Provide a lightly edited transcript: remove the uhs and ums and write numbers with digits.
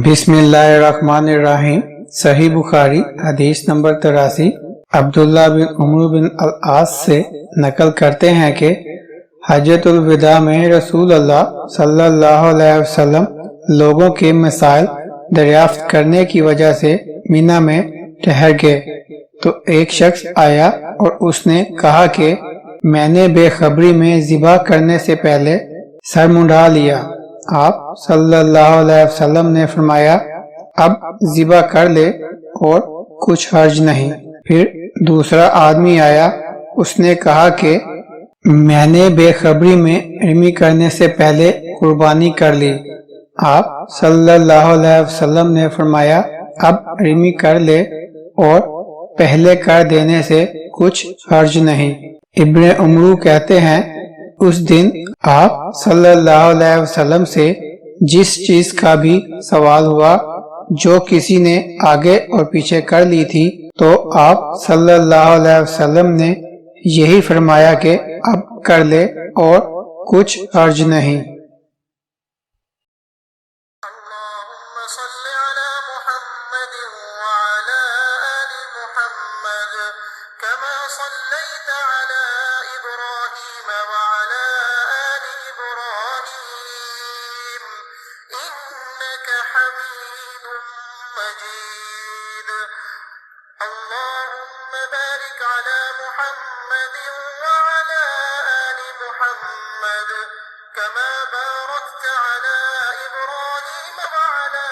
بسم اللہ الرحمن الرحیم۔ صحیح بخاری حدیث نمبر 83۔ عبداللہ بن عمرو بن العاص سے نقل کرتے ہیں کہ حجۃ الوداع میں رسول اللہ صلی اللہ علیہ وسلم لوگوں کے مسائل دریافت کرنے کی وجہ سے مینا میں ٹھہر گئے تو ایک شخص آیا اور اس نے کہا کہ میں نے بے خبری میں ذبح کرنے سے پہلے سر منڈا لیا۔ آپ صلی اللہ علیہ وسلم نے فرمایا اب ذبح کر لے اور کچھ حرج نہیں۔ پھر دوسرا آدمی آیا، اس نے کہا کہ میں نے بے خبری میں رمی کرنے سے پہلے قربانی کر لی۔ آپ صلی اللہ علیہ وسلم نے فرمایا اب رمی کر لے اور پہلے کر دینے سے کچھ حرج نہیں۔ ابن عمرو کہتے ہیں اس دن آپ صلی اللہ علیہ وسلم سے جس چیز کا بھی سوال ہوا جو کسی نے آگے اور پیچھے کر لی تھی تو آپ صلی اللہ علیہ وسلم نے یہی فرمایا کہ اب کر لے اور کچھ حرج نہیں۔ اللهم بارك على محمد وعلى آل محمد كما باركت على إبراهيم وعلى